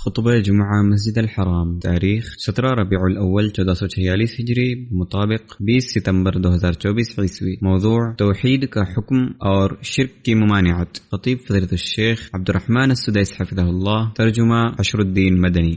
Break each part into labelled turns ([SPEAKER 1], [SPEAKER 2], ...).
[SPEAKER 1] خطبہ جمعہ مسجد الحرام، تاریخ 17 ربیع الاول 1446 ہجری، مطابق 20 ستمبر 2024 عیسوی۔ موضوع توحید کا حکم اور شرک کی ممانعت۔ خطیب فضیلۃ الشیخ عبدالرحمن السدیس حفظہ اللہ، ترجمہ عشر الدین مدنی۔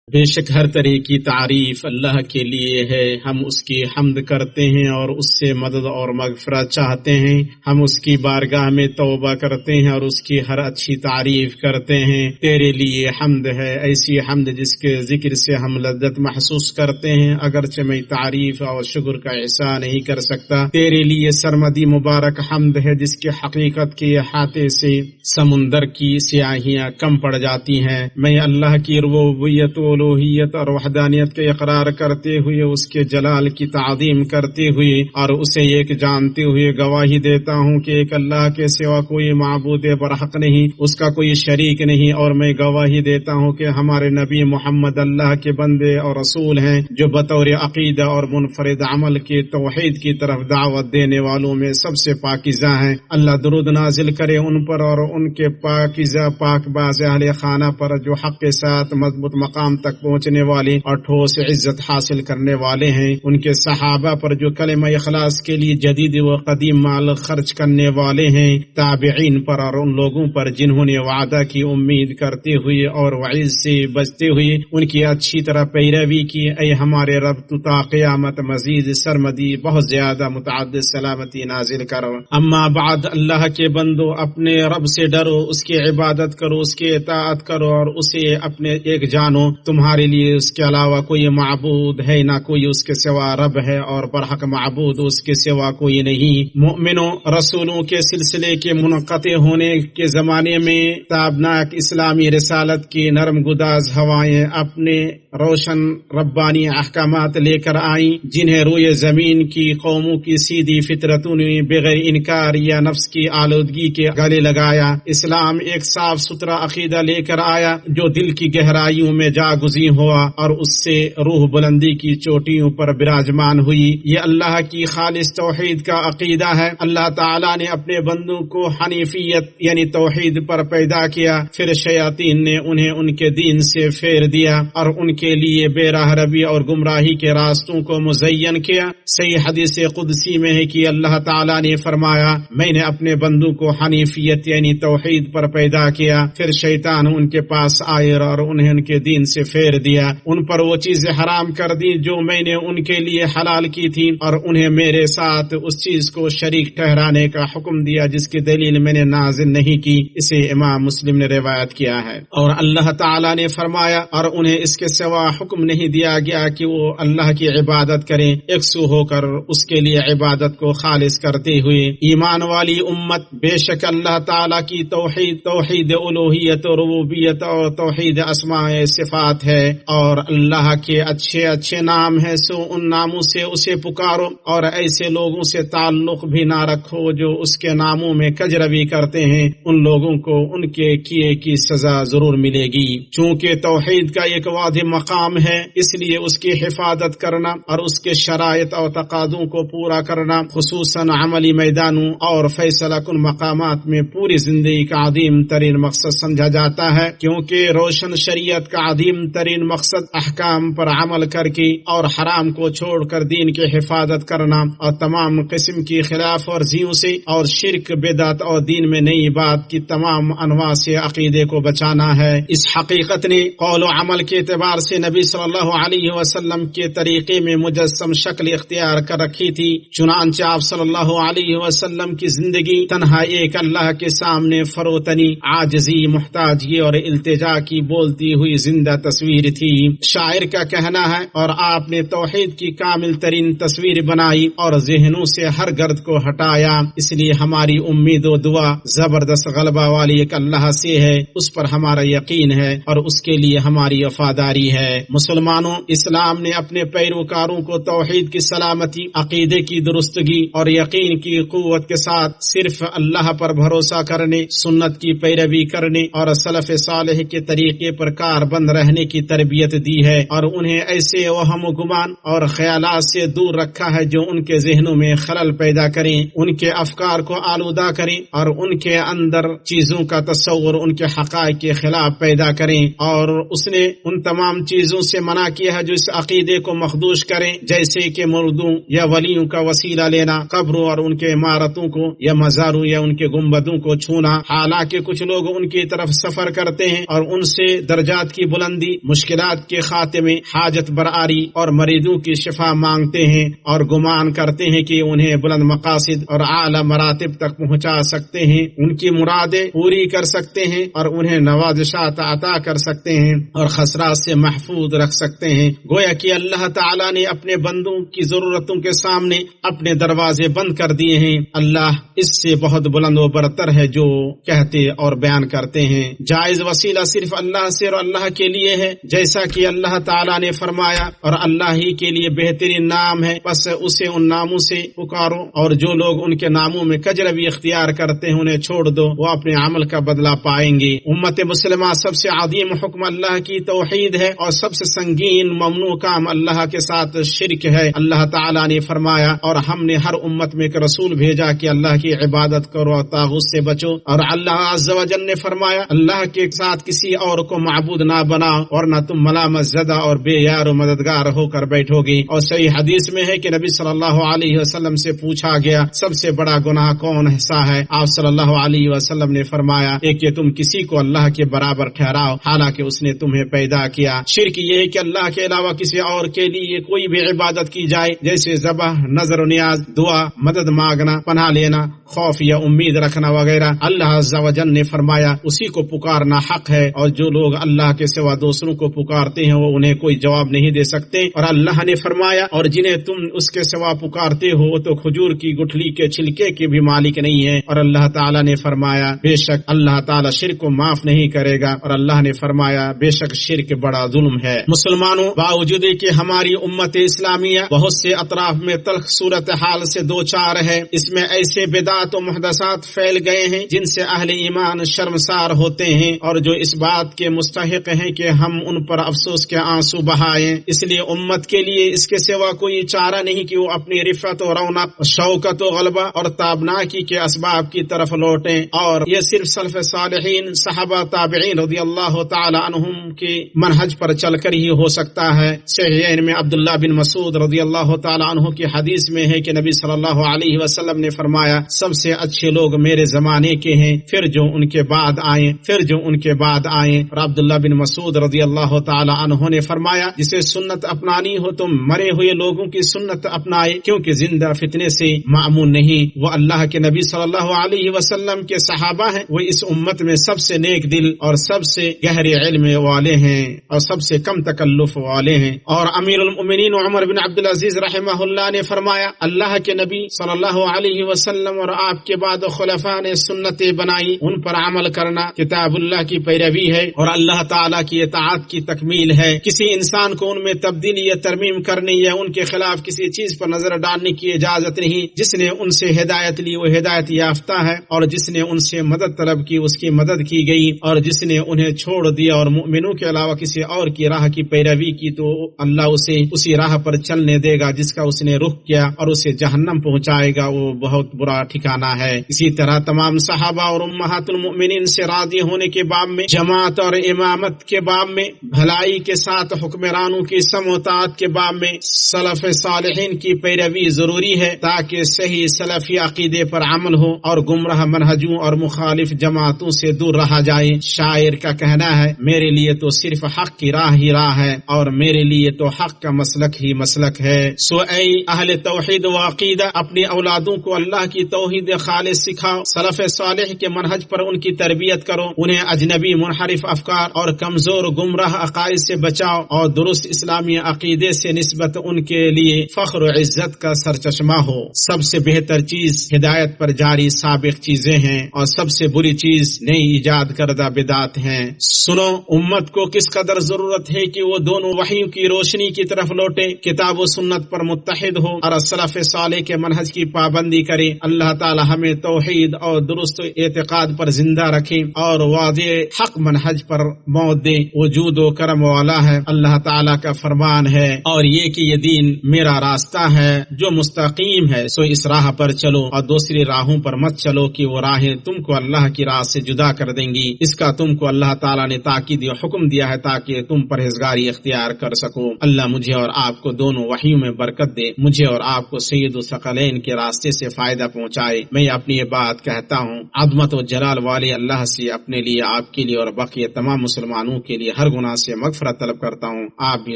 [SPEAKER 2] بے شک ہر طرح کی تعریف اللہ کے لیے ہے، ہم اس کی حمد کرتے ہیں اور اس سے مدد اور مغفرت چاہتے ہیں۔ ہم اس کی بارگاہ میں توبہ کرتے ہیں اور اس کی ہر اچھی تعریف کرتے ہیں۔ تیرے لیے حمد ہے، ایسی حمد جس کے ذکر سے ہم لذت محسوس کرتے ہیں، اگرچہ میں تعریف اور شکر کا احسان نہیں کر سکتا۔ تیرے لیے سرمدی مبارک حمد ہے جس کے حقیقت کے احاطے سے سمندر کی سیاہیاں کم پڑ جاتی ہیں۔ میں اللہ کی ربوبیت و الوہیت اور وحدانیت کے اقرار کرتے ہوئے، اس کے جلال کی تعظیم کرتے ہوئے اور اسے ایک جانتے ہوئے گواہی دیتا ہوں کہ ایک اللہ کے سوا کوئی معبود برحق نہیں، اس کا کوئی شریک نہیں، اور میں گواہی دیتا ہوں کہ ہمارے نبی محمد اللہ کے بندے اور رسول ہیں جو بطور عقیدہ اور منفرد عمل کے توحید کی طرف دعوت دینے والوں میں سب سے پاکیزہ ہیں۔ اللہ درود نازل کرے ان پر اور ان کے پاکیزہ پاک باز اہل خانہ پر جو حق کے ساتھ مضبوط مقام تک پہنچنے والے اور ٹھوس عزت حاصل کرنے والے ہیں، ان کے صحابہ پر جو کلمہ اخلاص کے لیے جدید و قدیم مال خرچ کرنے والے ہیں، تابعین پر اور ان لوگوں پر جنہوں نے وعدہ کی امید کرتے ہوئے اور وعید سے بچتے ہوئے ان کی اچھی طرح پیروی کی۔ اے ہمارے رب، تو تا قیامت مزید سرمدی بہت زیادہ متعدد سلامتی نازل کرو۔ اما بعد، اللہ کے بندو، اپنے رب سے ڈرو، اس کی عبادت کرو، اس کی اطاعت کرو اور اسے اپنے ایک جانو۔ تمہارے لیے اس کے علاوہ کوئی معبود ہے نہ کوئی اس کے سوا رب ہے، اور برحق معبود اس کے سوا کوئی نہیں۔ مومنوں، رسولوں کے سلسلے کے منقطع ہونے کے زمانے میں تابناک اسلامی رسالت کی نرم گداز ہوائیں اپنے روشن ربانی احکامات لے کر آئیں، جنہیں روئے زمین کی قوموں کی سیدھی فطرتوں نے بغیر انکار یا نفس کی آلودگی کے گلے لگایا۔ اسلام ایک صاف ستھرا عقیدہ لے کر آیا جو دل کی گہرائیوں میں جا گزین ہوا اور اس سے روح بلندی کی چوٹیوں پر براجمان ہوئی۔ یہ اللہ کی خالص توحید کا عقیدہ ہے۔ اللہ تعالیٰ نے اپنے بندوں کو حنیفیت یعنی توحید پر پیدا کیا، پھر شیاطین نے انہیں ان کے دین سے پھیر دیا اور ان کے لیے بے راہ روی اور گمراہی کے راستوں کو مزین کیا۔ صحیح حدیث قدسی میں ہے کہ اللہ تعالیٰ نے فرمایا، میں نے اپنے بندوں کو حنیفیت یعنی توحید پر پیدا کیا، پھر شیطان ان کے پاس آئے اور انہیں ان کے دین سے پھیر دیا، ان پر وہ چیزیں حرام کر دی جو میں نے ان کے لیے حلال کی تھی، اور انہیں میرے ساتھ اس چیز کو شریک ٹھہرانے کا حکم دیا جس کی دلیل میں نے نازل نہیں کی۔ اسے امام مسلم نے روایت کیا ہے۔ اور اللہ تعالیٰ نے فرمایا، اور انہیں اس کے سوا حکم نہیں دیا گیا کہ وہ اللہ کی عبادت کریں، یکسو ہو کر اس کے لیے عبادت کو خالص کرتے ہوئے۔ ایمان والی امت، بے شک اللہ تعالیٰ کی توحید الوہیت و ربوبیت اور توحید اسماء صفات ہے، اور اللہ کے اچھے اچھے نام ہیں، سو ان ناموں سے اسے پکارو اور ایسے لوگوں سے تعلق بھی نہ رکھو جو اس کے ناموں میں کجروی کرتے ہیں، ان لوگوں کو ان کے کیے کی سزا ضرور ملے گی۔ چونکہ توحید کا ایک واضح مقام ہے، اس لیے اس کی حفاظت کرنا اور اس کے شرائط اور تقاضوں کو پورا کرنا، خصوصاً عملی میدانوں اور فیصلہ کن مقامات میں پوری زندگی کا عظیم ترین مقصد سمجھا جاتا ہے، کیونکہ روشن شریعت کا عظیم ترین مقصد احکام پر عمل کر کے اور حرام کو چھوڑ کر دین کی حفاظت کرنا اور تمام قسم کی خلاف ورزیوں سے اور شرک بدعت اور دین میں نئی بات کی تمام انواع سے عقیدے کو بچانا ہے۔ اس حقیقت نے قول و عمل کے اعتبار سے نبی صلی اللہ علیہ وسلم کے طریقے میں مجسم شکل اختیار کر رکھی تھی، چنانچہ آپ صلی اللہ علیہ وسلم کی زندگی تنہا ایک اللہ کے سامنے فروتنی، عاجزی، محتاجی اور التجا کی بولتی ہوئی زندہ تصویر تھی۔ شاعر کا کہنا ہے، اور آپ نے توحید کی کامل ترین تصویر بنائی اور ذہنوں سے ہر گرد کو ہٹایا۔ اس لیے ہماری امید و دعا زبردست غلبہ والی ایک اللہ سے ہے، اس پر ہمارا یقین ہے اور اس کے لیے ہماری وفاداری ہے۔ مسلمانوں، اسلام نے اپنے پیروکاروں کو توحید کی سلامتی، عقیدے کی درستگی اور یقین کی قوت کے ساتھ صرف اللہ پر بھروسہ کرنے، سنت کی پیروی کرنے اور سلف صالح کے طریقے پر کار بند رہنے کی تربیت دی ہے اور انہیں ایسے وہم و گمان اور خیالات سے دور رکھا ہے جو ان کے ذہنوں میں خلل پیدا کریں، ان کے افکار کو آلودہ کریں اور ان کے اندر چیزوں کا تصور ان کے حقائق کے خلاف پیدا کریں، اور اس نے ان تمام چیزوں سے منع کیا ہے جو اس عقیدے کو مخدوش کریں، جیسے کہ مردوں یا ولیوں کا وسیلہ لینا، قبروں اور ان کے عمارتوں کو یا مزاروں یا ان کے گنبدوں کو چھونا۔ حالانکہ کچھ لوگ ان کی طرف سفر کرتے ہیں اور ان سے درجات کی بلندی، مشکلات کے خاتمے، حاجت برآری اور مریضوں کی شفا مانگتے ہیں اور گمان کرتے ہیں کہ انہیں بلند مقاصد اور اعلی مراتب تک پہنچا سکتے ہیں، ان کی مرادیں پوری کر سکتے ہیں اور انہیں نوازشات عطا کر سکتے ہیں اور خسارات سے محفوظ رکھ سکتے ہیں۔ گویا کہ اللہ تعالیٰ نے اپنے بندوں کی ضرورتوں کے سامنے اپنے دروازے بند کر دیے ہیں۔ اللہ اس سے بہت بلند و برتر ہے جو کہتے اور بیان کرتے ہیں۔ جائز وسیلہ صرف اللہ سے اور اللہ کے لیے ہے، جیسا کہ اللہ تعالیٰ نے فرمایا، اور اللہ ہی کے لیے بہترین نام ہے، بس اسے ان ناموں سے پکارو، اور جو لوگ ان کے ناموں میں کجروی اختیار کرتے ہیں انہیں چھوڑ دو، وہ اپنے عمل کا بدلہ پائیں گے۔ امت مسلمہ سب سے عظیم حکم اللہ کی توحید ہے اور سب سے سنگین ممنوع کام اللہ کے ساتھ شرک ہے۔ اللہ تعالیٰ نے فرمایا، اور ہم نے ہر امت میں ایک رسول بھیجا کہ اللہ کی عبادت کرو اور طاغوت سے بچو، اور اللہ عز و جل نے فرمایا، اللہ کے ساتھ کسی اور کو معبود نہ بناؤ ورنہ تم ملامت زدہ اور بے یار و مددگار ہو کر بیٹھو گی۔ اور صحیح حدیث میں ہے کہ نبی صلی اللہ علیہ وسلم سے پوچھا گیا، سب سے بڑا گناہ کون سا ہے؟ آپ صلی اللہ علیہ وسلم نے فرمایا، ایک کہ تم کسی کو اللہ کے برابر ٹھہراؤ حالانکہ اس نے تمہیں پیدا کیا۔ شرک یہ ہے کہ اللہ کے علاوہ کسی اور کے لیے کوئی بھی عبادت کی جائے، جیسے ذبح، نظر و نیاز، دعا، مدد مانگنا، پناہ لینا، خوف یا امید رکھنا وغیرہ۔ اللہ عز و جل نے فرمایا، اسی کو پکارنا حق ہے، اور جو لوگ اللہ کے سوا دوسروں کو پکارتے ہیں وہ انہیں کوئی جواب نہیں دے سکتے۔ اور اللہ نے فرمایا، اور جنہیں تم اس کے سوا پکارتے ہو وہ تو کھجور کی گٹھلی کے چھلکے کے بھی مالک نہیں ہے۔ اور اللہ تعالیٰ نے فرمایا، بے شک اللہ تعالیٰ شرک کو معاف نہیں کرے گا، اور اللہ نے فرمایا، بے شک شرک بڑا ظلم ہے۔ مسلمانوں، باوجود کہ ہماری امت اسلامیہ بہت سے اطراف میں تلخ صورتحال سے دو چار ہے، اس میں ایسے بدعات و محدثات پھیل گئے ہیں جن سے اہل ایمان شرمسار ہوتے ہیں اور جو اس بات کے مستحق ہیں کہ ہم ان پر افسوس کے آنسو بہائیں۔ اس لیے امت کے لیے اس کے سوا کوئی چارہ نہیں کہ وہ اپنی رفعت و رونق، شوکت و غلبہ اور تابناکی کے اسباب کی طرف لوٹیں، اور یہ صرف سلف صالحین، صحابہ، تابعین رضی اللہ تعالی عنہم کے منہج پر چل کر ہی ہو سکتا ہے۔ صحیحین میں عبداللہ بن مسعود رضی اللہ تعالی عنہ کی حدیث میں ہے کہ نبی صلی اللہ علیہ وسلم نے فرمایا، سب سے اچھے لوگ میرے زمانے کے ہیں، پھر جو ان کے بعد آئیں، پھر جو ان کے بعد آئیں۔ اور عبداللہ بن مسعود رضی اللہ تعالی عنہ نے فرمایا، جسے سنت اپنانی ہو تو مرے ہوئے لوگوں کی سنت اپنائے، کیونکہ زندہ فتنے سے معمون نہیں۔ وہ اللہ کے نبی صلی اللہ علیہ وسلم کے صحابہ ہیں، وہ اس امت میں سب سے نیک دل اور سب سے گہرے علم والے ہیں اور سب سے کم تکلف والے ہیں۔ اور امیر المؤمنین عمر بن عبدالعزیز رحمہ اللہ نے فرمایا، اللہ کے نبی صلی اللہ علیہ وسلم اور آپ کے بعد خلفاء نے سنتیں بنائی، ان پر عمل کرنا کتاب اللہ کی پیروی ہے اور اللہ تعالیٰ کی اطاعت کی تکمیل ہے۔ کسی انسان کو ان میں تبدیلی یا ترمیم کرنے یا ان کے خلاف کسی چیز پر نظر ڈالنے کی اجازت نہیں۔ جس نے ان سے ہدایت لی وہ ہدایت یافتہ ہے، اور جس نے ان سے مدد طلب کی اس کی مدد کی گئی، اور جس نے انہیں چھوڑ دیا اور مؤمنوں کے علاوہ کسی اور کی راہ کی پیروی کی تو اللہ اسے اسی راہ پر چلنے دے گا جس کا اس نے رخ کیا، اور اسے جہنم پہنچائے گا، وہ بہت برا ٹھکانہ ہے۔ اسی طرح تمام صحابہ اور امہات المؤمنین سے راضی ہونے کے باب میں، جماعت اور امامت کے باب میں، بھلائی کے ساتھ حکمرانوں کی سمع و طاعت کے باب میں سلف صالحین کی پیروی ضروری ہے تاکہ صحیح سلفی عقیدے پر عمل ہو اور گمراہ منہجوں اور مخالف جماعتوں سے دور رہا جائے۔ شاعر کا کہنا ہے، میرے لیے تو صرف حق کی راہ ہی راہ ہے اور میرے لیے تو حق کا مسلک ہی مسلک ہے۔ سو اے اہل توحید و عقیدہ، اپنی اولادوں کو اللہ کی توحید خالص سکھاؤ، سلف صالح کے منہج پر ان کی تربیت کرو، انہیں اجنبی منحرف افکار اور کمزور گمراہ عقائد سے بچاؤ، اور درست اسلامی عقیدے سے نسبت ان کے لیے فخر و عزت کا سرچشمہ ہو۔ سب سے بہتر چیز ہدایت پر جاری سابق چیزیں ہیں اور سب سے بری چیز نئی ایجاد کردہ بدعات ہیں۔ سنو، امت کو کس قدر ضرورت ہے کہ وہ دونوں وحیوں کی روشنی کی طرف لوٹے، کتاب و سنت پر متحد ہو اور سلف صالح کے منہج کی پابندی کرے۔ اللہ تعالی ہمیں توحید اور درست اعتقاد پر زندہ رکھے اور واضح حق منہج پر موت دے۔ وہ جو جود و کرم والا ہے، اللہ تعالیٰ کا فرمان ہے، اور یہ کہ یہ دین میرا راستہ ہے جو مستقیم ہے، سو اس راہ پر چلو اور دوسری راہوں پر مت چلو کہ وہ راہیں تم کو اللہ کی راہ سے جدا کر دیں گی۔ اس کا تم کو اللہ تعالیٰ نے تاکید و حکم دیا ہے تاکہ تم پرہیزگاری اختیار کر سکو۔ اللہ مجھے اور آپ کو دونوں وحیوں میں برکت دے، مجھے اور آپ کو سید الثقلین کے راستے سے فائدہ پہنچائے۔ میں اپنی یہ بات کہتا ہوں، عظمت و جلال والے اللہ سے اپنے لیے، آپ کے لیے اور باقی تمام مسلمانوں کے لیے ہر گناہ سے مغفرت طلب کرتا ہوں۔ آپ بھی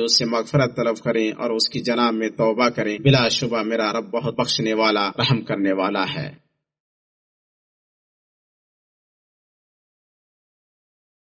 [SPEAKER 2] اس سے مغفرت طلب کریں اور اس کی جناب میں توبہ کریں، بلا شبہ میرا رب بہت بخشنے والا، رحم کرنے والا ہے۔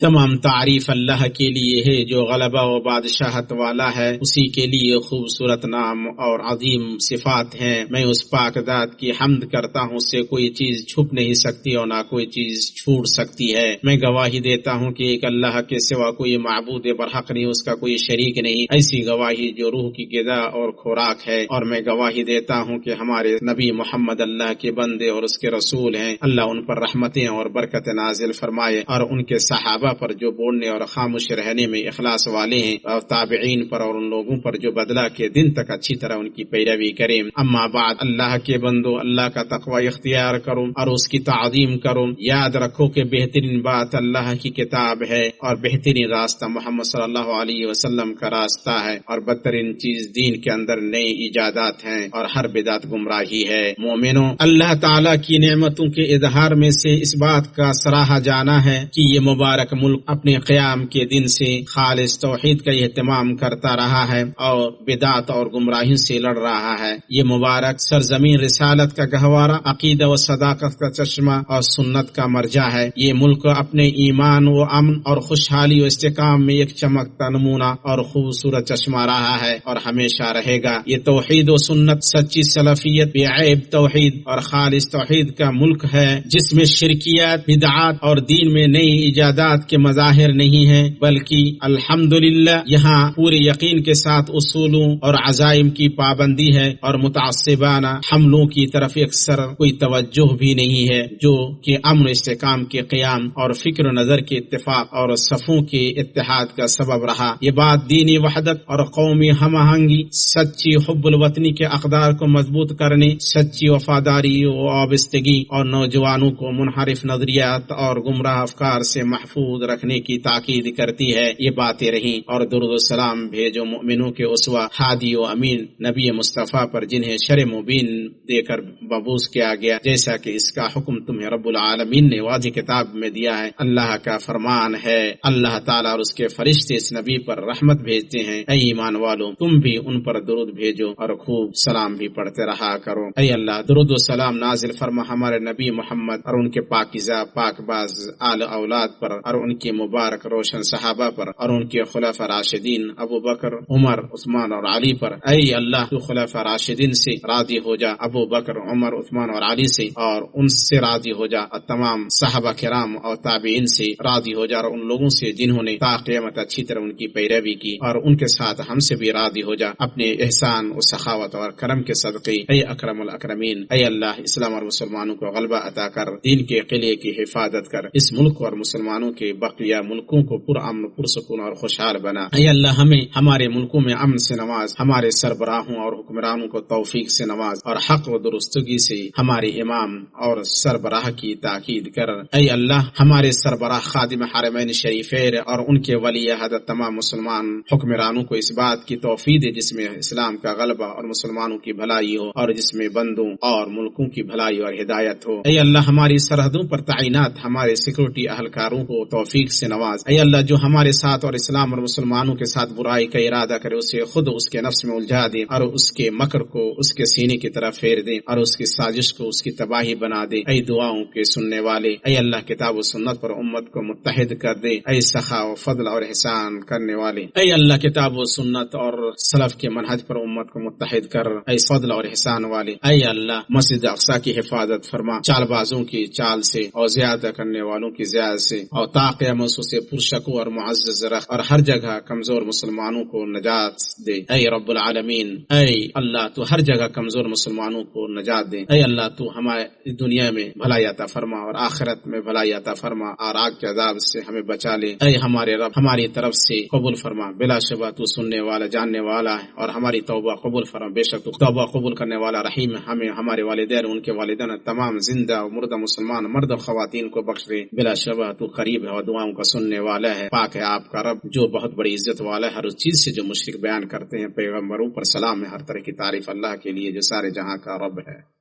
[SPEAKER 2] تمام تعریف اللہ کے لیے ہے جو غلبہ و بادشاہت والا ہے، اسی کے لیے خوبصورت نام اور عظیم صفات ہیں۔ میں اس پاک ذات کی حمد کرتا ہوں، اس سے کوئی چیز چھپ نہیں سکتی اور نہ کوئی چیز چھوٹ سکتی ہے۔ میں گواہی دیتا ہوں کہ ایک اللہ کے سوا کوئی معبود برحق نہیں، اس کا کوئی شریک نہیں، ایسی گواہی جو روح کی غذا اور خوراک ہے۔ اور میں گواہی دیتا ہوں کہ ہمارے نبی محمد اللہ کے بندے اور اس کے رسول ہیں۔ اللہ ان پر رحمتیں اور برکت نازل فرمائے، اور ان کے صحابہ پر جو بولنے اور خاموش رہنے میں اخلاص والے ہیں، اور تابعین پر اور ان لوگوں پر جو بدلہ کے دن تک اچھی طرح ان کی پیروی کریں۔ اما بعد، اللہ کے بندو، اللہ کا تقوی اختیار کرو اور اس کی تعظیم کرو۔ یاد رکھو کہ بہترین بات اللہ کی کتاب ہے، اور بہترین راستہ محمد صلی اللہ علیہ وسلم کا راستہ ہے، اور بدترین چیز دین کے اندر نئی ایجادات ہیں، اور ہر بدعت گمراہی ہے۔ مومنوں، اللہ تعالیٰ کی نعمتوں کے اظہار میں سے اس بات کا سراہا جانا ہے کہ یہ مبارک ملک اپنے قیام کے دن سے خالص توحید کا اہتمام کرتا رہا ہے اور بدعت اور گمراہی سے لڑ رہا ہے۔ یہ مبارک سرزمین رسالت کا گہوارہ، عقیدہ و صداقت کا چشمہ اور سنت کا مرجع ہے۔ یہ ملک اپنے ایمان و امن اور خوشحالی و استحکام میں ایک چمکتا نمونہ اور خوبصورت چشمہ رہا ہے اور ہمیشہ رہے گا۔ یہ توحید و سنت، سچی سلفیت، بے عیب توحید اور خالص توحید کا ملک ہے، جس میں شرکیات، بدعات اور دین میں نئی ایجادات کے مظاہر نہیں ہیں، بلکہ الحمدللہ یہاں پورے یقین کے ساتھ اصولوں اور عزائم کی پابندی ہے، اور متعصبانہ حملوں کی طرف اکثر کوئی توجہ بھی نہیں ہے، جو کہ امن و استحکام کے قیام اور فکر و نظر کے اتفاق اور صفوں کے اتحاد کا سبب رہا۔ یہ بات دینی وحدت اور قومی ہم آہنگی، سچی حب الوطنی کے اقدار کو مضبوط کرنے، سچی وفاداری و وابستگی اور نوجوانوں کو منحرف نظریات اور گمراہ افکار سے محفوظ رکھنے کی تاکید کرتی ہے۔ یہ باتیں رہیں، اور درود و سلام بھیجو مومنوں کے اسوہ، ہادی و امین نبی مصطفیٰ پر، جنہیں شرع مبین دے کر مبعوث کیا گیا، جیسا کہ اس کا حکم تمہیں رب العالمین نے واضح کتاب میں دیا ہے۔ اللہ کا فرمان ہے، اللہ تعالیٰ اور اس کے فرشتے اس نبی پر رحمت بھیجتے ہیں۔ اے ایمان والو، تم بھی ان پر درود بھیجو اور خوب سلام بھی پڑھتے رہا کرو۔ اے اللہ، درود و سلام نازل فرما ہمارے نبی محمد اور ان کے پاکیزہ پاک باز آل اولاد پر، اور ان کے مبارک روشن صحابہ پر، اور ان کے خلفاء راشدین ابو بکر، عمر، عثمان اور علی پر۔ اے اللہ، تو خلفاء راشدین سے راضی ہو جا، ابو بکر، عمر، عثمان اور علی سے، اور ان سے راضی ہو جا، اور تمام صحابہ کرام اور تابعین سے راضی ہو جا، اور ان لوگوں سے جنہوں نے تا قیامت اچھی طرح ان کی پیروی کی، اور ان کے ساتھ ہم سے بھی راضی ہو جا اپنے احسان و سخاوت اور کرم کے صدقے۔ اے اکرم الاکرمین، اے اللہ، اسلام اور مسلمانوں کو غلبہ عطا کر، دین کے قلعے کی حفاظت کر، اس ملک اور مسلمانوں کے بقیہ ملکوں کو پر امن، پرسکون اور خوشحال بنا۔ اے اللہ، ہمیں ہمارے ملکوں میں امن سے نواز، ہمارے سربراہوں اور حکمرانوں کو توفیق سے نواز، اور حق و درستگی سے ہمارے امام اور سربراہ کی تاکید کر۔ اے اللہ، ہمارے سربراہ خادم حرمین شریفین اور ان کے ولی عہد تمام مسلمان حکمرانوں کو اس بات کی توفیق دے جس میں اسلام کا غلبہ اور مسلمانوں کی بھلائی ہو، اور جس میں بندوں اور ملکوں کی بھلائی اور ہدایت ہو۔ اے اللہ، ہماری سرحدوں پر تعینات ہمارے سیکورٹی اہلکاروں کو توفیق سے نواز۔ اے اللہ، جو ہمارے ساتھ اور اسلام اور مسلمانوں کے ساتھ برائی کا ارادہ کرے، اسے خود اس کے نفس میں الجھا دے، اور اس کے مکر کو اس کے سینے کی طرف پھیر دے، اور اس کی سازش کو اس کی تباہی بنا دے۔ اے دعاؤں کے سننے والے، اے اللہ، کتاب و سنت پر امت کو متحد کر دے۔ اے سخا و فضل اور احسان کرنے والے، اے اللہ، کتاب و سنت اور سلف کے منہج پر امت کو متحد کر۔ اے فضل اور احسان والے، اے اللہ، مسجد اقصی کی حفاظت فرما، چال بازوں کی چال سے اور زیادہ کرنے والوں کی زیادت سے، اور تا قیامت اسے پرشکو اور معزز رکھ اور ہر جگہ کمزور مسلمانوں کو نجات دے۔ اے رب العالمین، اے اللہ تو ہر جگہ کمزور مسلمانوں کو نجات دے۔ اے اللہ تو ہمارے دنیا میں بھلائی عطا فرما اور آخرت میں بھلائی عطا فرما اور آگ کے عذاب سے ہمیں بچا لے۔ اے ہمارے رب، ہماری طرف سے قبول فرما، بلا شبہ تو سننے والا جاننے والا ہے، اور ہماری توبہ قبول فرما، بے شک تو توبہ قبول کرنے والا رحیم ہے۔ ہمیں، ہمارے والدین، ان کے والدین، تمام زندہ اور مردہ مسلمان مرد اور خواتین کو بخش دے۔ بلا شبہ تو قریب ہے اور دعاؤں کا سننے والا ہے۔ پاک ہے آپ کا رب جو بہت بڑی عزت والا ہے، ہر اس چیز سے جو مشرک بیان کرتے ہیں۔ پیغمبروں پر سلام ہے، ہر طرح کی تعریف اللہ کے لیے جو سارے جہاں کا رب ہے۔